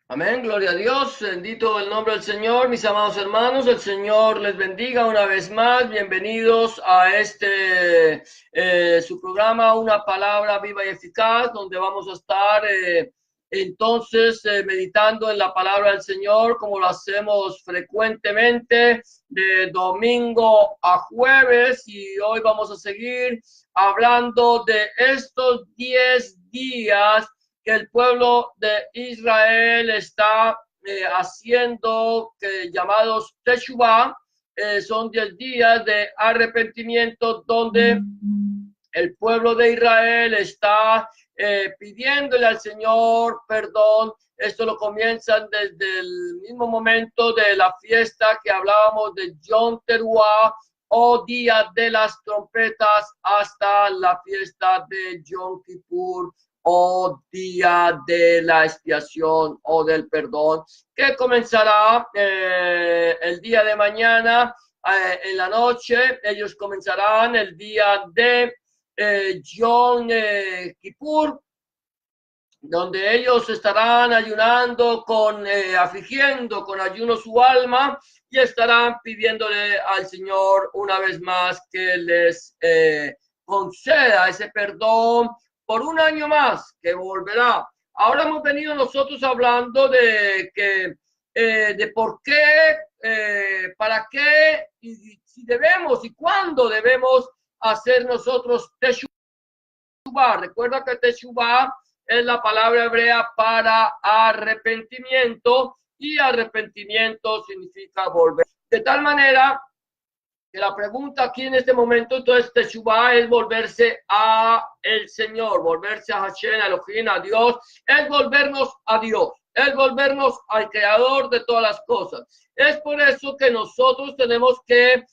Amén, gloria a Dios, bendito el nombre del Señor, mis amados hermanos, el Señor les bendiga una vez más, bienvenidos a su programa, Una Palabra Viva y Eficaz, donde vamos a estar meditando en la palabra del Señor, como lo hacemos frecuentemente, de domingo a jueves, y hoy vamos a seguir hablando de estos 10 días que el pueblo de Israel está haciendo, llamados Teshuvah. Son 10 días de arrepentimiento donde el pueblo de Israel está pidiéndole al Señor perdón. Esto lo comienzan desde el mismo momento de la fiesta que hablábamos de Yom Teruah o Día de las Trompetas hasta la fiesta de Yom Kippur o Día de la Expiación o del Perdón, que comenzará el día de mañana en la noche. Ellos comenzarán el día de Yom Kippur, donde ellos estarán ayunando afligiendo con ayuno su alma y estarán pidiéndole al Señor una vez más que les conceda ese perdón por un año más que volverá. Ahora hemos venido nosotros hablando de por qué, para qué, y si debemos y cuándo debemos hacer nosotros Teshuvah. Recuerda que Teshuvah es la palabra hebrea para arrepentimiento, y arrepentimiento significa volver. De tal manera que la pregunta aquí en este momento, entonces, Teshuvah es volverse a el Señor, volverse a Hashem, a Elohim, a Dios, es volvernos a Dios, es volvernos al Creador de todas las cosas. Es por eso que nosotros tenemos que,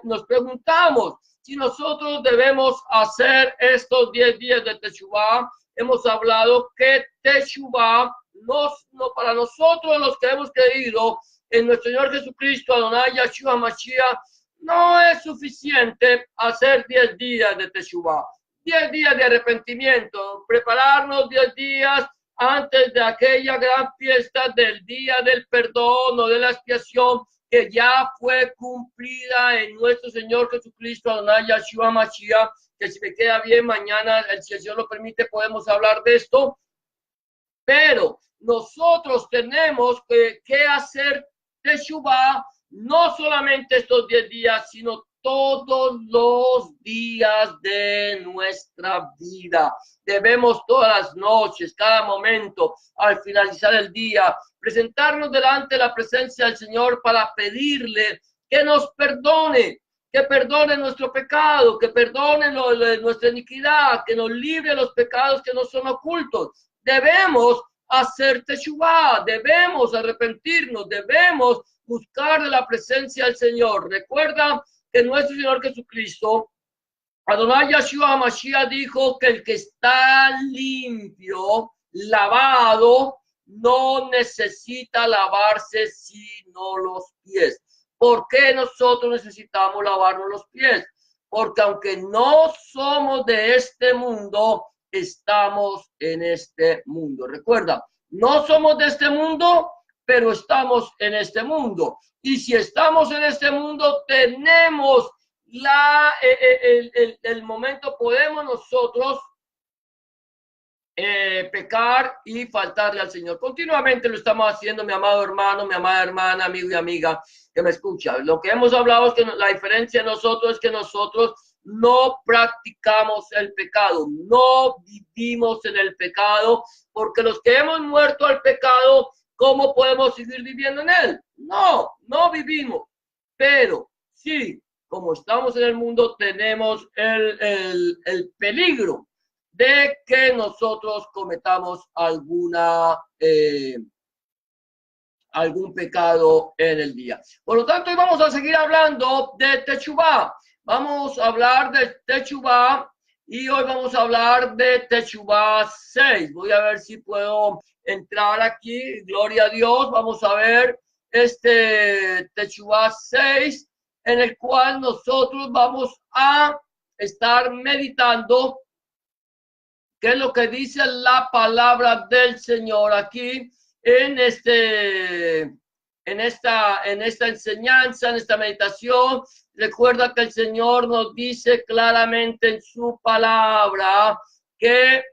nos preguntamos si nosotros debemos hacer estos 10 días de Teshuvah. Hemos hablado que Teshuvah, no para nosotros los que hemos creído en nuestro Señor Jesucristo, Adonai Yeshua Mashiach, no es suficiente hacer 10 días de Teshuvah, 10 días de arrepentimiento, prepararnos 10 días antes de aquella gran fiesta del día del perdón o de la expiación que ya fue cumplida en nuestro Señor Jesucristo, Adonai Yeshua Mashiach, que si me queda bien mañana, si el Señor lo permite, podemos hablar de esto. Pero nosotros tenemos que hacer Teshuvah no solamente estos 10 días, sino todos los días de nuestra vida. Debemos todas las noches, cada momento, al finalizar el día, presentarnos delante de la presencia del Señor para pedirle que nos perdone, que perdone nuestro pecado, que perdone nuestra iniquidad, que nos libre de los pecados que no son ocultos. Debemos hacer Teshuvah, debemos arrepentirnos, debemos buscar de la presencia del Señor. Recuerda que nuestro Señor Jesucristo, Adonai Yeshua Mashiach, dijo que el que está limpio, lavado, no necesita lavarse sino los pies. ¿Por qué nosotros necesitamos lavarnos los pies? Porque aunque no somos de este mundo, estamos en este mundo. Recuerda, no somos de este mundo, pero estamos en este mundo. Y si estamos en este mundo, tenemos el momento, podemos nosotros pecar y faltarle al Señor. Continuamente lo estamos haciendo, mi amado hermano, mi amada hermana, amigo y amiga que me escucha. Lo que hemos hablado es que la diferencia de nosotros es que nosotros no practicamos el pecado, no vivimos en el pecado, porque los que hemos muerto al pecado, ¿cómo podemos seguir viviendo en él? No vivimos. Pero sí, como estamos en el mundo, tenemos el peligro de que nosotros cometamos algún pecado en el día. Por lo tanto, hoy vamos a seguir hablando de Teshuvah. Vamos a hablar de Teshuvah y hoy vamos a hablar de Teshuvah 6. Voy a ver si puedo entrar aquí. Gloria a Dios. Vamos a ver Teshuvah 6, en el cual nosotros vamos a estar meditando qué es lo que dice la palabra del Señor aquí en esta enseñanza, en esta meditación. Recuerda que el Señor nos dice claramente en su palabra que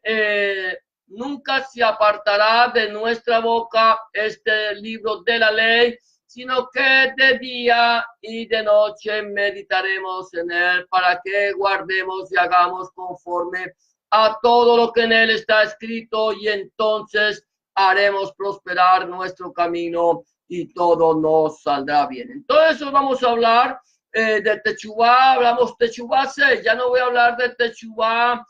nunca se apartará de nuestra boca este libro de la ley, sino que de día y de noche meditaremos en él para que guardemos y hagamos conforme a todo lo que en él está escrito, y entonces haremos prosperar nuestro camino y todo nos saldrá bien. Entonces vamos a hablar de Techubá. Hablamos Techubá 6, ya no voy a hablar de Techubá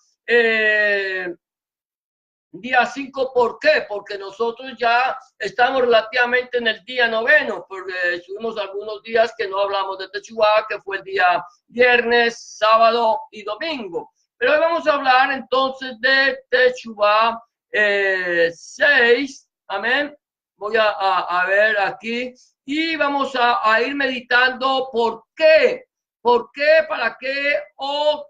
día 5. ¿Por qué? Porque nosotros ya estamos relativamente en el día 9, porque estuvimos algunos días que no hablamos de Techubá, que fue el día viernes, sábado y domingo. Pero hoy vamos a hablar entonces de Techubá 6, amén. Voy a ver aquí y vamos a ir meditando por qué, para qué o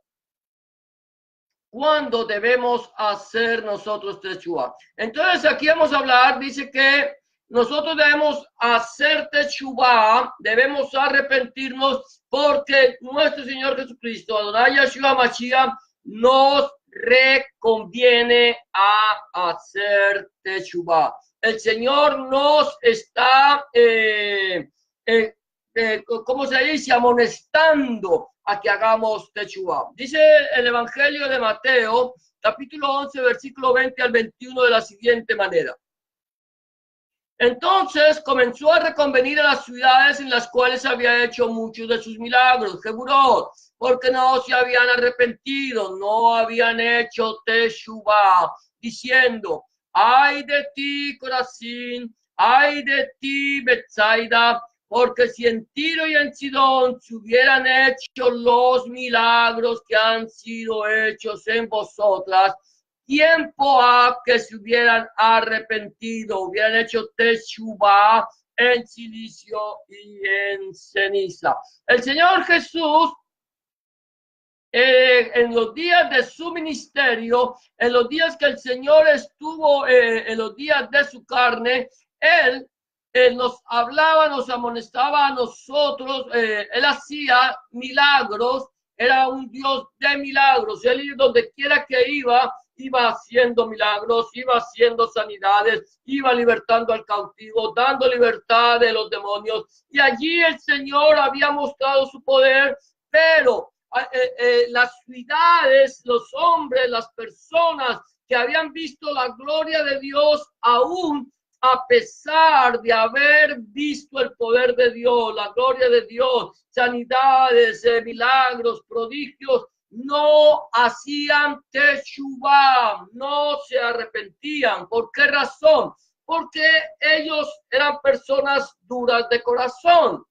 cuándo debemos hacer nosotros Techubá. Entonces aquí vamos a hablar, dice que nosotros debemos hacer Techubá, debemos arrepentirnos, porque nuestro Señor Jesucristo, Adonai Yeshua Mashiach, nos reconviene a hacer Techubá. El Señor nos está, ¿cómo se dice?, amonestando a que hagamos Techubá. Dice el Evangelio de Mateo, capítulo 11, versículo 20 al 21, de la siguiente manera. Entonces comenzó a reconvenir a las ciudades en las cuales había hecho muchos de sus milagros, Geburot, porque no se habían arrepentido, no habían hecho Techubá, diciendo: ay de ti, Corazín, ay de ti, Betsaida, porque si en Tiro y en Sidón se hubieran hecho los milagros que han sido hechos en vosotras, tiempo ha que se hubieran arrepentido, hubieran hecho Techubá en silicio y en ceniza. El Señor Jesús, en los días de su ministerio, en los días que el Señor estuvo, en los días de su carne, Él nos hablaba, nos amonestaba a nosotros, Él hacía milagros, era un Dios de milagros. Él, donde quiera que iba haciendo milagros, iba haciendo sanidades, iba libertando al cautivo, dando libertad de los demonios. Y allí el Señor había mostrado su poder, pero las ciudades, los hombres, las personas que habían visto la gloria de Dios, aún a pesar de haber visto el poder de Dios, la gloria de Dios, sanidades, milagros, prodigios, no hacían Techubá, no se arrepentían. ¿Por qué razón? Porque ellos eran personas duras de corazón.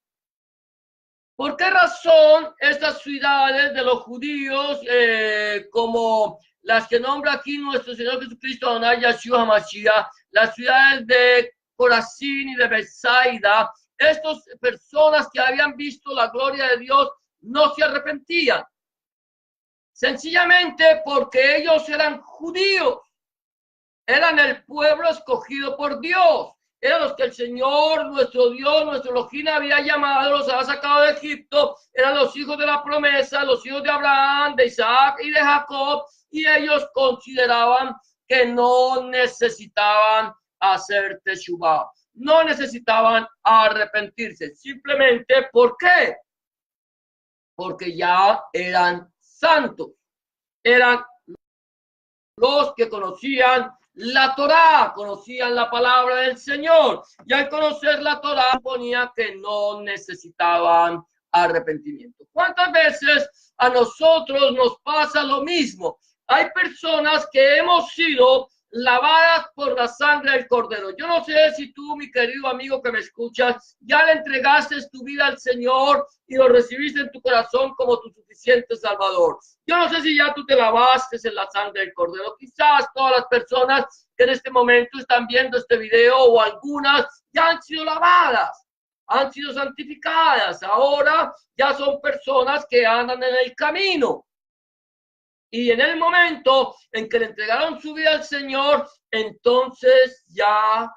¿Por qué razón estas ciudades de los judíos, como las que nombra aquí nuestro Señor Jesucristo, Adonai Yeshua Mashiach, las ciudades de Corazín y de Betsaida, estas personas que habían visto la gloria de Dios no se arrepentían? Sencillamente porque ellos eran judíos, eran el pueblo escogido por Dios, eran los que el Señor, nuestro Dios, nuestro Elohim había llamado, los había sacado de Egipto, eran los hijos de la promesa, los hijos de Abraham, de Isaac y de Jacob, y ellos consideraban que no necesitaban hacer Techubá, no necesitaban arrepentirse. Simplemente, ¿por qué? Porque ya eran santos, eran los que conocían la Torá, conocían la palabra del Señor, y al conocer la Torá ponía que no necesitaban arrepentimiento. ¿Cuántas veces a nosotros nos pasa lo mismo? Hay personas que hemos sido lavadas por la sangre del Cordero. Yo no sé si tú, mi querido amigo que me escuchas, ya le entregaste tu vida al Señor y lo recibiste en tu corazón como tu suficiente Salvador. Yo no sé si ya tú te lavaste en la sangre del Cordero. Quizás todas las personas que en este momento están viendo este video, o algunas, ya han sido lavadas, han sido santificadas. Ahora ya son personas que andan en el camino. Y en el momento en que le entregaron su vida al Señor, entonces ya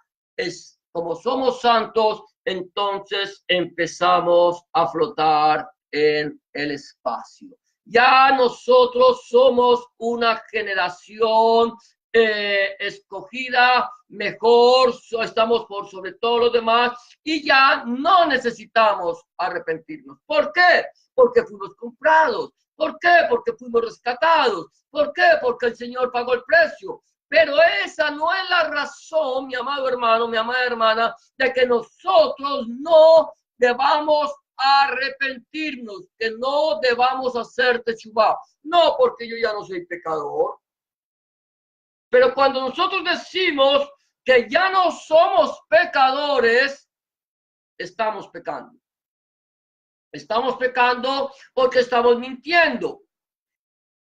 como somos santos, entonces empezamos a flotar en el espacio. Ya nosotros somos una generación escogida, mejor, estamos por sobre todos los demás y ya no necesitamos arrepentirnos. ¿Por qué? Porque fuimos comprados. ¿Por qué? Porque fuimos rescatados. ¿Por qué? Porque el Señor pagó el precio. Pero esa no es la razón, mi amado hermano, mi amada hermana, de que nosotros no debamos arrepentirnos, que no debamos hacer techubá. No porque yo ya no soy pecador. Pero cuando nosotros decimos que ya no somos pecadores, estamos pecando. Estamos pecando porque estamos mintiendo.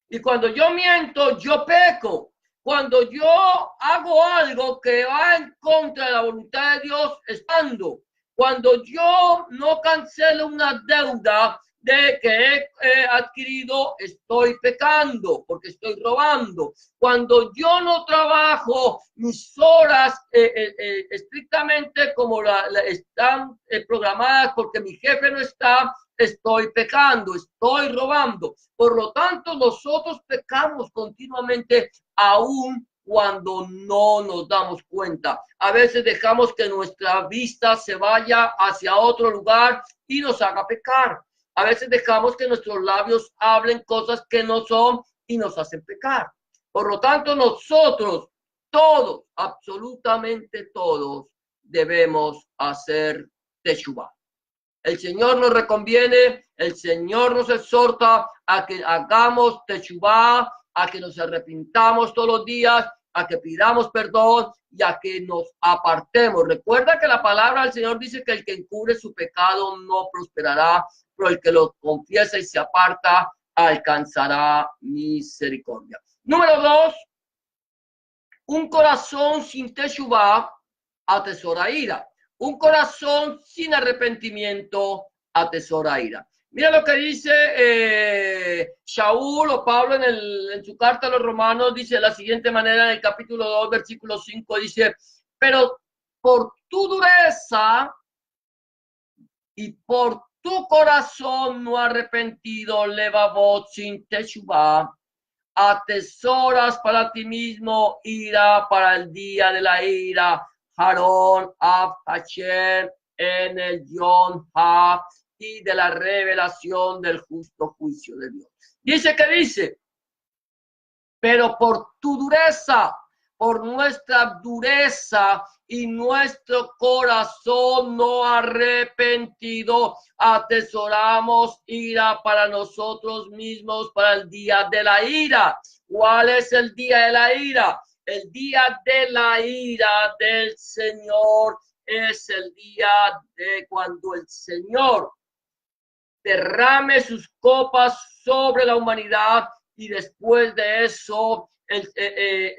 Y cuando yo miento, yo peco. Cuando yo hago algo que va en contra de la voluntad de Dios, estando. Cuando yo no cancelo una deuda de que he adquirido, estoy pecando porque estoy robando. Cuando yo no trabajo mis horas estrictamente como están programadas porque mi jefe no está, estoy pecando, estoy robando. Por lo tanto, nosotros pecamos continuamente aún cuando no nos damos cuenta. A veces dejamos que nuestra vista se vaya hacia otro lugar y nos haga pecar. A veces dejamos que nuestros labios hablen cosas que no son y nos hacen pecar. Por lo tanto, nosotros, todos, absolutamente todos, debemos hacer teshuvá. El Señor nos reconviene, el Señor nos exhorta a que hagamos teshuvá, a que nos arrepintamos todos los días, a que pidamos perdón y a que nos apartemos. Recuerda que la palabra del Señor dice que el que encubre su pecado no prosperará, pero el que lo confiesa y se aparta alcanzará misericordia. Número 2, un corazón sin teshuvá atesora ira. Un corazón sin arrepentimiento atesora ira. Mira lo que dice Shaul o Pablo en su carta a los romanos, dice de la siguiente manera en el capítulo 2, versículo 5, dice, pero por tu dureza y por tu corazón no arrepentido, levavot sin teshuvá, atesoras para ti mismo ira para el día de la ira, Harón Ab Hashem en el Yom Ha y de la revelación del justo juicio de Dios. Dice, pero por tu dureza, por nuestra dureza y nuestro corazón no arrepentido, atesoramos ira para nosotros mismos para el día de la ira. ¿Cuál es el día de la ira? El día de la ira del Señor es el día de cuando el Señor derrame sus copas sobre la humanidad y después de eso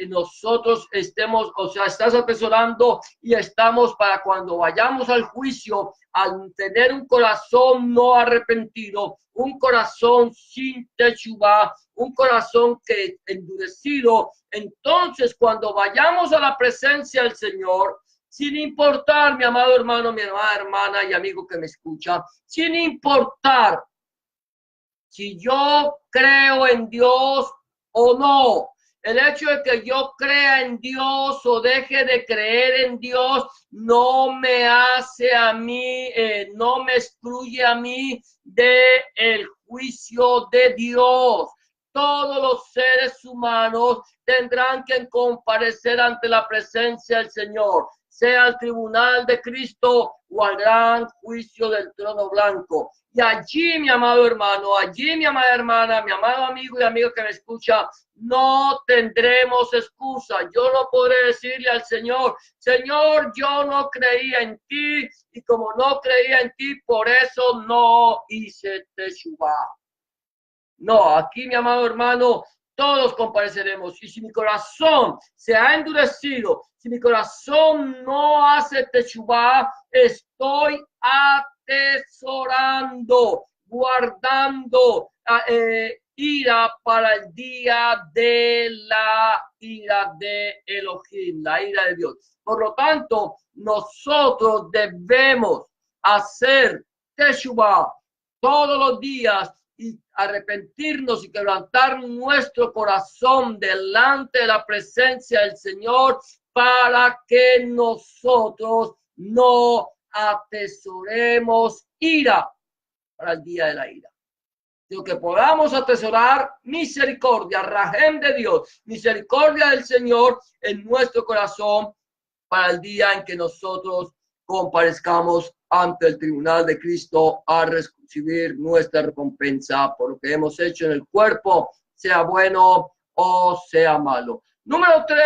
nosotros estemos, o sea, estás atesorando y estamos para cuando vayamos al juicio, al tener un corazón no arrepentido, un corazón sin teshuvá, un corazón que endurecido, entonces cuando vayamos a la presencia del Señor, sin importar, mi amado hermano, mi amada hermana y amigo que me escucha, sin importar si yo creo en Dios o no, el hecho de que yo crea en Dios o deje de creer en Dios no me hace a mí, no me excluye a mí del juicio de Dios. Todos los seres humanos tendrán que comparecer ante la presencia del Señor, sea al tribunal de Cristo o al gran juicio del trono blanco. Y allí, mi amado hermano, allí, mi amada hermana, mi amado amigo y amigo que me escucha, no tendremos excusa. Yo no podré decirle al Señor, Señor, yo no creía en ti y como no creía en ti, por eso no hice teshuvá. No, aquí, mi amado hermano, todos compareceremos. Y si mi corazón se ha endurecido, si mi corazón no hace teshuvá, estoy atesorando, guardando ira para el día de la ira de Elohim, la ira de Dios. Por lo tanto, nosotros debemos hacer Teshuvah todos los días y arrepentirnos y quebrantar nuestro corazón delante de la presencia del Señor para que nosotros no atesoremos ira para el día de la ira, sino que podamos atesorar misericordia, rajem de Dios, misericordia del Señor en nuestro corazón para el día en que nosotros comparezcamos ante el tribunal de Cristo a recibir nuestra recompensa por lo que hemos hecho en el cuerpo, sea bueno o sea malo. Número 3,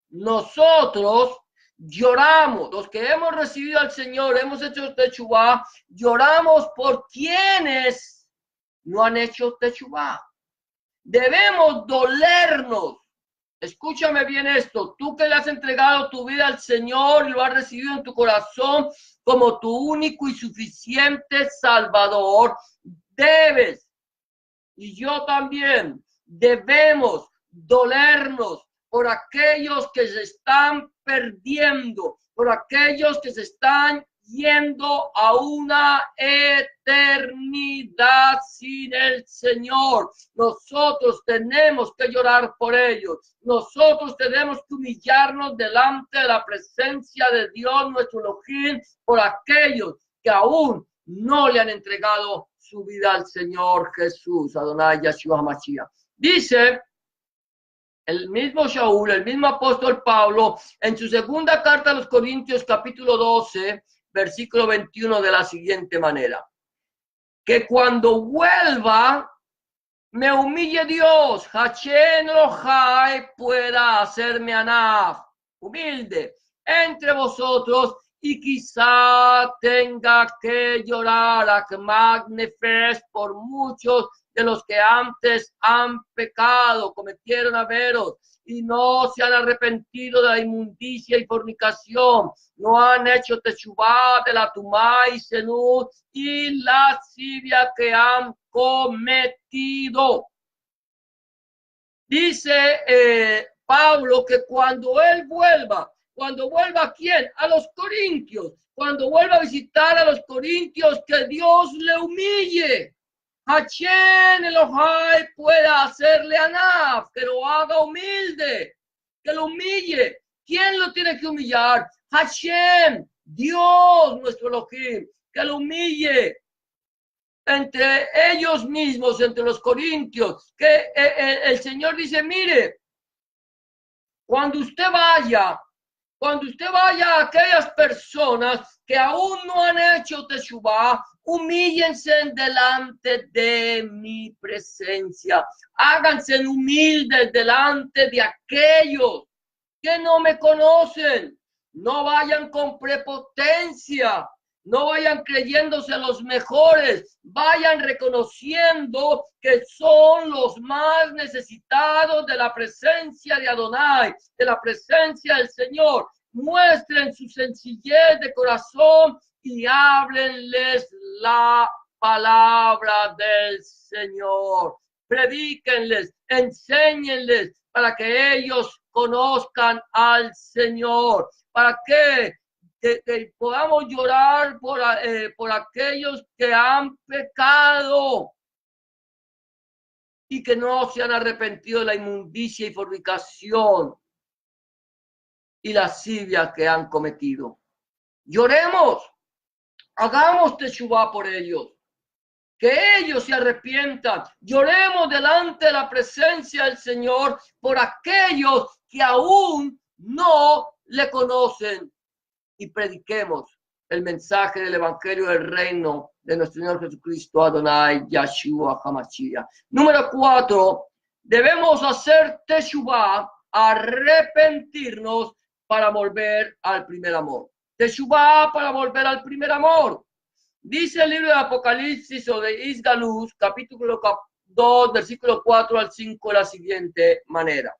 nosotros lloramos, los que hemos recibido al Señor, hemos hecho Teshuvah, lloramos por quienes no han hecho Teshuvah. Debemos dolernos. Escúchame bien esto, tú que le has entregado tu vida al Señor y lo has recibido en tu corazón como tu único y suficiente Salvador, debes, y yo también, debemos dolernos por aquellos que se están perdiendo, por aquellos que se están yendo a una eternidad sin el Señor. Nosotros tenemos que llorar por ellos. Nosotros tenemos que humillarnos delante de la presencia de Dios, nuestro Elohim, por aquellos que aún no le han entregado su vida al Señor Jesús, Adonai Yeshua HaMashiach. Dice el mismo Shaul, el mismo apóstol Pablo, en su segunda carta a los Corintios, capítulo 12, versículo 21, de la siguiente manera: que cuando vuelva, me humille Dios, Hashem Elohai, pueda hacerme anaf, humilde, entre vosotros, y quizá tenga que llorar a Magnefes por muchos de los que antes han pecado, cometieron averos y no se han arrepentido de la inmundicia y fornicación, no han hecho Teshuvah de la tumá y senú y lascivia que han cometido. Dice Pablo que cuando él vuelva, ¿a quién? A los corintios. Cuando vuelva a visitar a los corintios, que Dios le humille. Hashem Elohai pueda hacerle anaf, que lo haga humilde, que lo humille. ¿Quién lo tiene que humillar? Hashem, Dios, nuestro Elohim, que lo humille entre ellos mismos, entre los corintios, que el Señor dice: mire, cuando usted vaya a aquellas personas que aún no han hecho Teshuvah, humíllense delante de mi presencia. Háganse humildes delante de aquellos que no me conocen. No vayan con prepotencia. No vayan creyéndose los mejores. Vayan reconociendo que son los más necesitados de la presencia de Adonai, de la presencia del Señor. Muestren su sencillez de corazón y háblenles la palabra del Señor. Predíquenles, enséñenles para que ellos conozcan al Señor. ¿Para qué? Que podamos llorar por aquellos que han pecado y que no se han arrepentido de la inmundicia y fornicación y lascivia que han cometido. Lloremos, hagamos Teshuvah por ellos, que ellos se arrepientan. Lloremos delante de la presencia del Señor por aquellos que aún no le conocen, y prediquemos el mensaje del Evangelio del Reino de nuestro Señor Jesucristo, Adonai Yeshua HaMashiach. Número 4, debemos hacer Teshuvah, arrepentirnos para volver al primer amor. Teshuvah para volver al primer amor. Dice el libro de Apocalipsis o de Isgalus, capítulo 2, versículo 4 al 5, de la siguiente manera: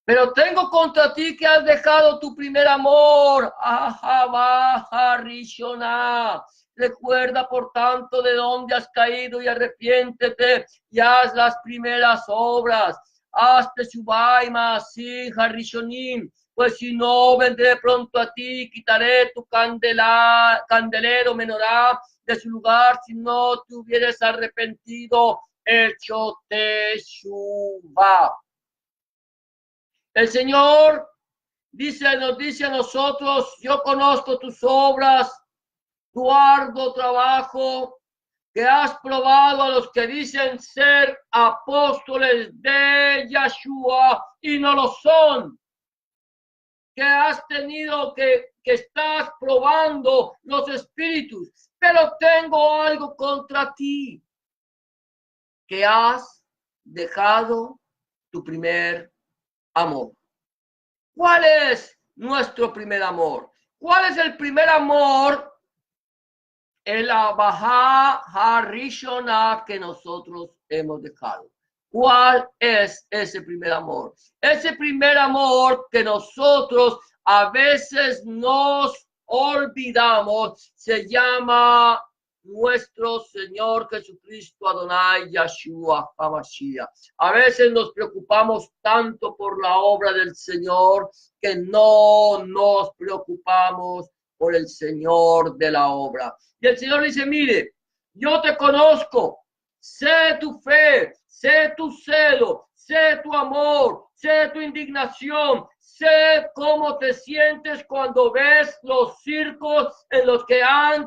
pero tengo contra ti que has dejado tu primer amor, Ahava Harishona, Recuerda, por tanto, de dónde has caído y arrepiéntete y haz las primeras obras. Haz Teshuvá y Maasih Harishonim, pues si no, vendré pronto a ti y quitaré tu candelero menorá de su lugar si no te hubieras arrepentido, hecho Teshuvá. El Señor nos dice a nosotros: yo conozco tus obras, tu arduo trabajo, que has probado a los que dicen ser apóstoles de Yeshua y no lo son, que has tenido que estás probando los espíritus, pero tengo algo contra ti, que has dejado tu primer amor. ¿Cuál es nuestro primer amor? ¿Cuál es el primer amor? El Abahá Harishona que nosotros hemos dejado. ¿Cuál es ese primer amor? Ese primer amor que nosotros a veces nos olvidamos se llama nuestro Señor Jesucristo Adonai Yeshua HaMashiach. A veces nos preocupamos tanto por la obra del Señor que no nos preocupamos por el Señor de la obra. Y el Señor dice: mire, yo te conozco, sé tu fe, sé tu celo, sé tu amor, sé tu indignación, sé cómo te sientes cuando ves los circos en los que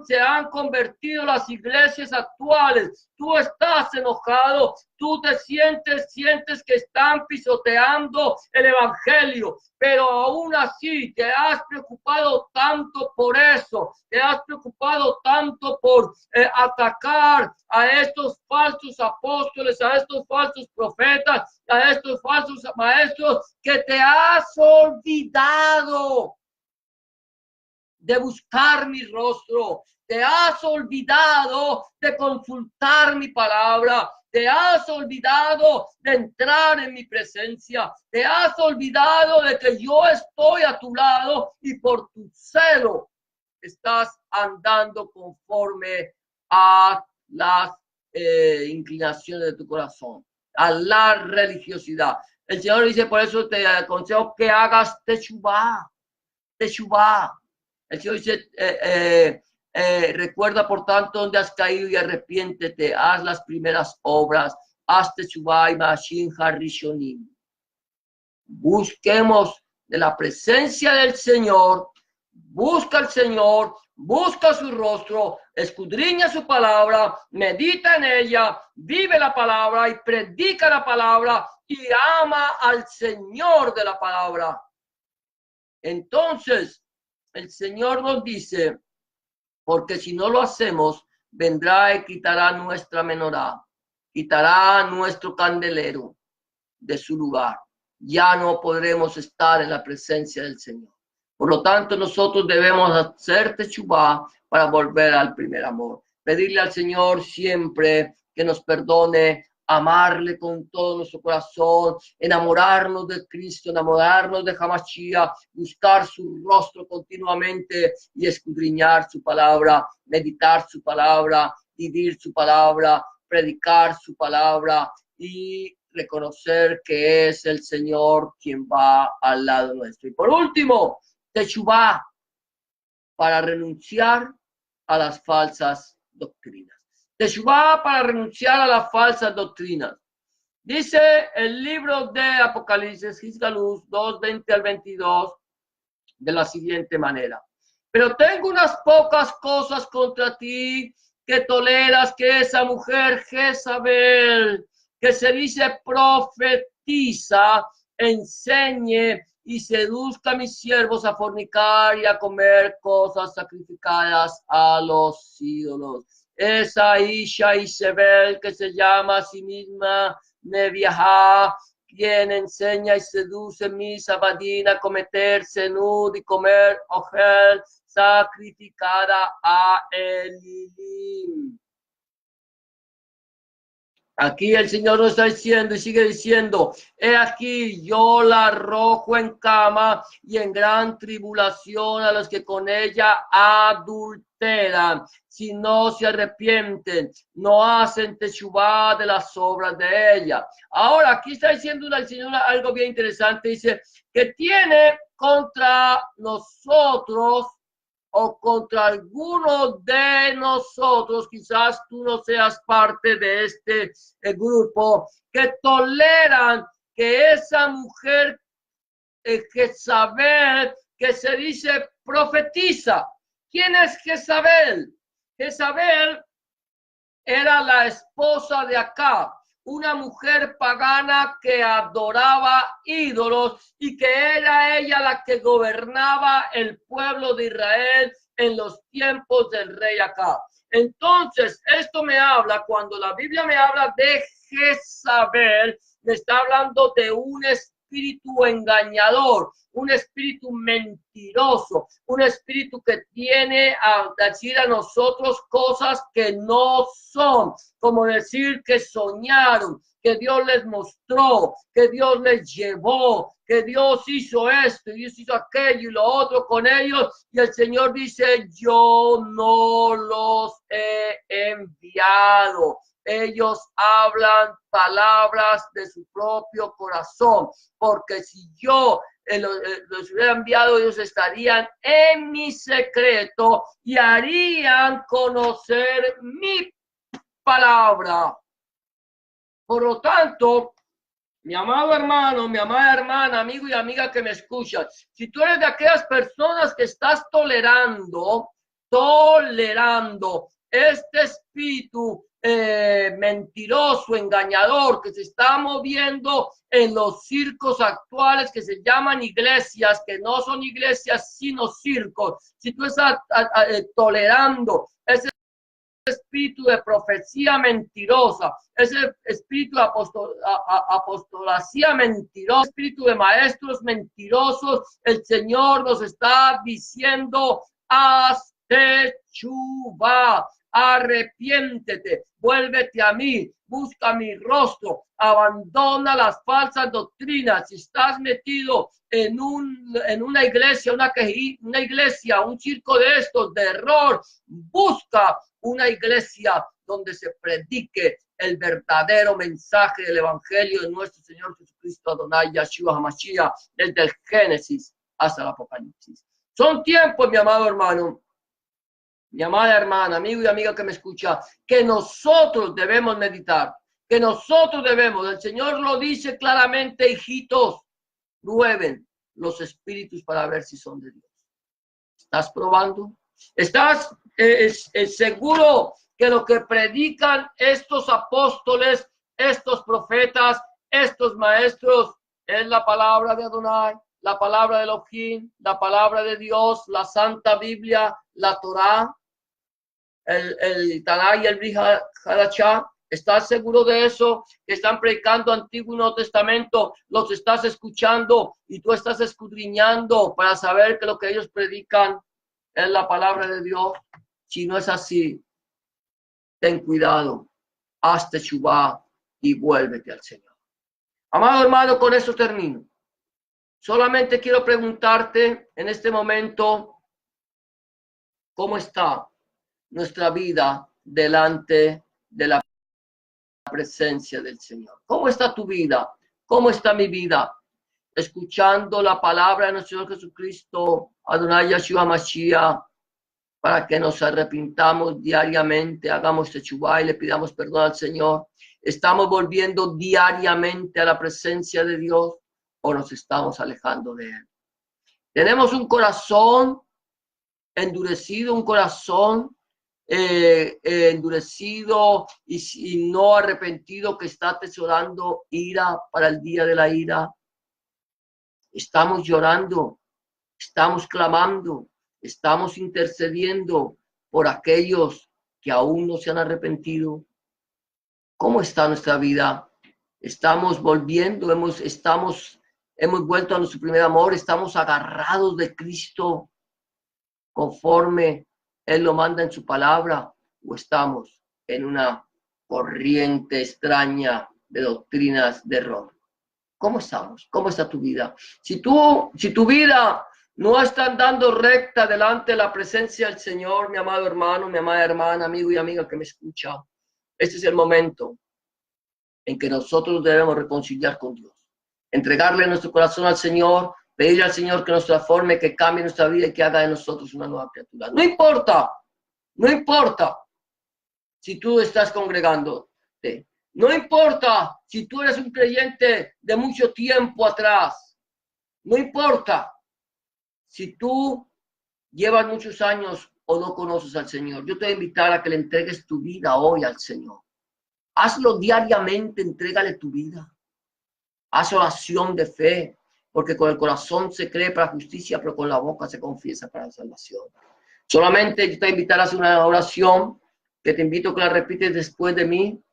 se han convertido las iglesias actuales. Tú estás enojado, tú te sientes que están pisoteando el evangelio, pero aún así te has preocupado tanto por eso, te has preocupado tanto por atacar a estos falsos apóstoles, a estos falsos profetas, a estos falsos maestros, que te has olvidado de buscar mi rostro, te has olvidado de consultar mi palabra, te has olvidado de entrar en mi presencia, te has olvidado de que yo estoy a tu lado y por tu celo estás andando conforme a las inclinaciones de tu corazón, a la religiosidad. El Señor dice: por eso te aconsejo que hagas Teshuvá, Teshuvá. El Señor dice: recuerda, por tanto, donde has caído y arrepiéntete, haz las primeras obras, haz Teshuvá y Maasih Harishonim. Busquemos de la presencia del Señor, busca al Señor, busca su rostro, escudriña su palabra, medita en ella, vive la palabra y predica la palabra y ama al Señor de la palabra. Entonces, el Señor nos dice: porque si no lo hacemos, vendrá y quitará nuestra menorá, quitará nuestro candelero de su lugar. Ya no podremos estar en la presencia del Señor. Por lo tanto, nosotros debemos hacer Teshuvá para volver al primer amor. Pedirle al Señor siempre que nos perdone, amarle con todo nuestro corazón, enamorarnos de Cristo, enamorarnos de Hamashiach, buscar su rostro continuamente y escudriñar su palabra, meditar su palabra, vivir su palabra, predicar su palabra y reconocer que es el Señor quien va al lado nuestro. Y por último, Teshuvá para renunciar a las falsas doctrinas. Teshuvá para renunciar a las falsas doctrinas. Dice el libro de Apocalipsis, Gisgalus 2:20 al 22, de la siguiente manera: pero tengo unas pocas cosas contra ti, que toleras que esa mujer Jezabel, que se dice profetiza, enseñe y seduzca a mis siervos a fornicar y a comer cosas sacrificadas a los ídolos. Esa Isha Isabel, que se llama a sí misma Neviahá, quien enseña y seduce mis abadín a cometer senud y comer ojel sacrificada a Elilim. Aquí el Señor nos está diciendo y sigue diciendo, he aquí yo la arrojo en cama y en gran tribulación a los que con ella adulteran, si no se arrepienten, no hacen teshuvá de las obras de ella. Ahora, aquí está diciendo el Señor algo bien interesante, dice que tiene contra nosotros o contra alguno de nosotros, quizás tú no seas parte de este grupo, que toleran que esa mujer Jezabel, que se dice profetiza. ¿Quién es Jezabel? Jezabel era la esposa de Acab, una mujer pagana que adoraba ídolos y que era ella la que gobernaba el pueblo de Israel en los tiempos del rey Acab. Entonces, esto me habla, cuando la Biblia me habla de Jezabel, me está hablando de un espíritu engañador, un espíritu mentiroso, un espíritu que tiene a decir a nosotros cosas que no son, como decir que soñaron, que Dios les mostró, que Dios les llevó, que Dios hizo esto y Dios hizo aquello y lo otro con ellos. Y el Señor dice, yo no los he enviado. Ellos hablan palabras de su propio corazón, porque si yo los hubiera enviado, ellos estarían en mi secreto y harían conocer mi palabra. Por lo tanto, mi amado hermano, mi amada hermana, amigo y amiga que me escuchas, si tú eres de aquellas personas que estás tolerando este espíritu mentiroso, engañador, que se está moviendo en los circos actuales que se llaman iglesias, que no son iglesias sino circos, si tú estás tolerando ese espíritu de profecía mentirosa, ese espíritu de apostolacía mentirosa, espíritu de maestros mentirosos, el Señor nos está diciendo, hazte teshuvá, arrepiéntete, vuélvete a mí, busca mi rostro, abandona las falsas doctrinas. Si estás metido en una iglesia, una iglesia, un circo de estos de error, busca una iglesia donde se predique el verdadero mensaje del evangelio de nuestro Señor Jesucristo Adonai Yeshua HaMashiach, desde el Génesis hasta el Apocalipsis. Son tiempos, mi amado hermano, mi amada hermana, amigo y amiga que me escucha, que nosotros debemos meditar, que nosotros debemos, el Señor lo dice claramente, hijitos, prueben los espíritus para ver si son de Dios. ¿Estás probando? ¿Estás seguro que lo que predican estos apóstoles, estos profetas, estos maestros, es la palabra de Adonai, la palabra de Elohim, la palabra de Dios, la Santa Biblia, la Torá, el Tanaj y el Brit Hadashah? ¿Estás seguro de eso? Están predicando Antiguo y Nuevo Testamento, los estás escuchando y tú estás escudriñando para saber que lo que ellos predican es la palabra de Dios. Si no es así, ten cuidado, hazte teshuvá y vuélvete al Señor. Amado hermano, con eso termino. Solamente quiero preguntarte en este momento, ¿cómo está nuestra vida delante de la presencia del Señor? ¿Cómo está tu vida? ¿Cómo está mi vida? Escuchando la palabra de nuestro Señor Jesucristo, Adonai Yeshua Mashiach, para que nos arrepintamos diariamente, hagamos teshuvá y le pidamos perdón al Señor. ¿Estamos volviendo diariamente a la presencia de Dios o nos estamos alejando de Él? Tenemos un corazón endurecido, un corazón endurecido y no arrepentido, que está atesorando ira para el día de la ira. Estamos llorando, estamos clamando, estamos intercediendo por aquellos que aún no se han arrepentido. ¿Cómo está nuestra vida? Estamos volviendo, hemos vuelto a nuestro primer amor, estamos agarrados de Cristo conforme Él lo manda en su palabra, o estamos en una corriente extraña de doctrinas de error. ¿Cómo estamos? ¿Cómo está tu vida? Si tu vida no está andando recta delante de la presencia del Señor, mi amado hermano, mi amada hermana, amigo y amiga que me escucha, este es el momento en que nosotros debemos reconciliar con Dios, entregarle nuestro corazón al Señor, pedirle al Señor que nos transforme, que cambie nuestra vida y que haga de nosotros una nueva criatura. No importa si tú estás congregándote, no importa si tú eres un creyente de mucho tiempo atrás, no importa si tú llevas muchos años o no conoces al Señor. Yo te voy a invitar a que le entregues tu vida hoy al Señor. Hazlo diariamente, entrégale tu vida. Haz oración de fe, porque con el corazón se cree para justicia, pero con la boca se confiesa para la salvación. Solamente yo te voy a invitar a hacer una oración que te invito a que la repites después de mí.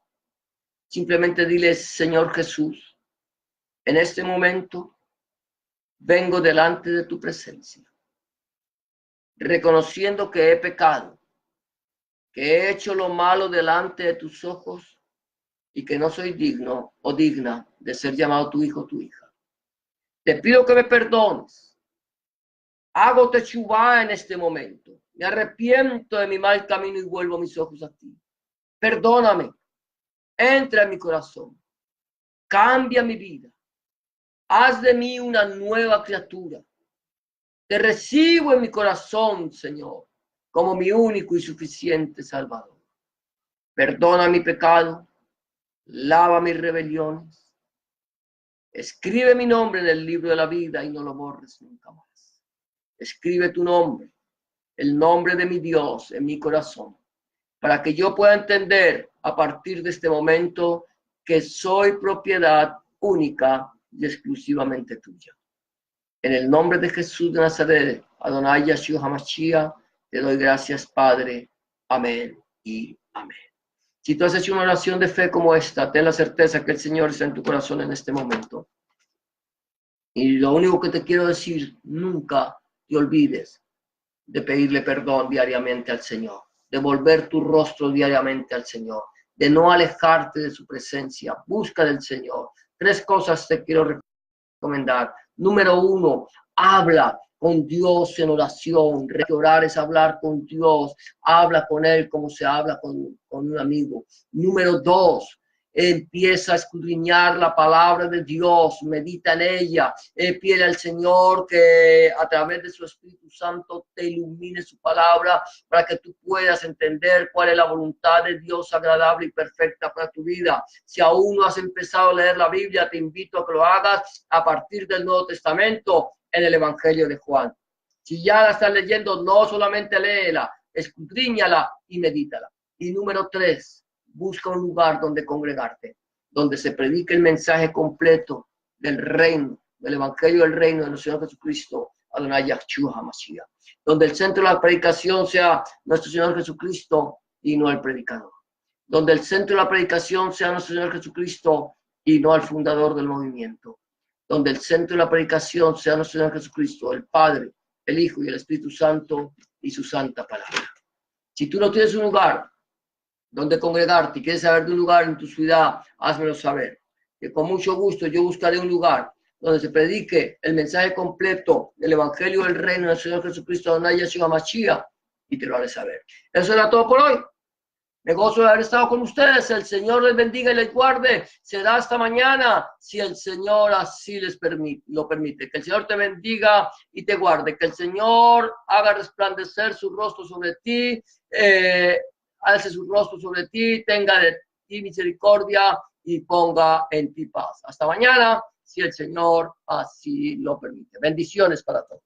Simplemente dile: Señor Jesús, en este momento vengo delante de tu presencia, reconociendo que he pecado, que he hecho lo malo delante de tus ojos y que no soy digno o digna de ser llamado tu hijo o tu hija. Te pido que me perdones. Hago techubá en este momento. Me arrepiento de mi mal camino y vuelvo mis ojos a ti. Perdóname. Entra en mi corazón. Cambia mi vida. Haz de mí una nueva criatura. Te recibo en mi corazón, Señor, como mi único y suficiente Salvador. Perdona mi pecado. Lava mis rebeliones. Escribe mi nombre en el libro de la vida y no lo borres nunca más. Escribe tu nombre, el nombre de mi Dios en mi corazón, para que yo pueda entender a partir de este momento que soy propiedad única y exclusivamente tuya. En el nombre de Jesús de Nazaret, Adonai Yeshua HaMashiach, te doy gracias, Padre. Amén y amén. Si tú has hecho una oración de fe como esta, ten la certeza que el Señor está en tu corazón en este momento. Y lo único que te quiero decir, nunca te olvides de pedirle perdón diariamente al Señor, de volver tu rostro diariamente al Señor, de no alejarte de su presencia. Busca del Señor. 3 cosas te quiero recomendar. Número 1, habla con Dios en oración. Orar es hablar con Dios. Habla con Él como se habla con un amigo. Número 2, empieza a escudriñar la palabra de Dios, medita en ella, pide al Señor que a través de su Espíritu Santo te ilumine su palabra para que tú puedas entender cuál es la voluntad de Dios agradable y perfecta para tu vida. Si aún no has empezado a leer la Biblia, te invito a que lo hagas a partir del Nuevo Testamento en el Evangelio de Juan. Si ya la estás leyendo, no solamente léela, escudriñala y medítala. Y número 3, busca un lugar donde congregarte, donde se predique el mensaje completo del reino, del evangelio del reino de nuestro Señor Jesucristo, Adonai Yeshua HaMashiach, donde el centro de la predicación sea nuestro Señor Jesucristo y no el predicador, donde el centro de la predicación sea nuestro Señor Jesucristo y no el fundador del movimiento, donde el centro de la predicación sea nuestro Señor Jesucristo, el Padre, el Hijo y el Espíritu Santo y su santa palabra. Si tú no tienes un lugar donde congregarte y quieres saber de un lugar en tu ciudad, házmelo saber. Que con mucho gusto yo buscaré un lugar donde se predique el mensaje completo del Evangelio del Reino del Señor Jesucristo, Adonai Yeshua HaMashiach, y te lo haré saber. Eso era todo por hoy. Me gozo de haber estado con ustedes. El Señor les bendiga y les guarde. Será hasta mañana, si el Señor así lo permite. Que el Señor te bendiga y te guarde. Que el Señor haga resplandecer su rostro sobre ti, alce su rostro sobre ti, tenga de ti misericordia y ponga en ti paz. Hasta mañana, si el Señor así lo permite. Bendiciones para todos.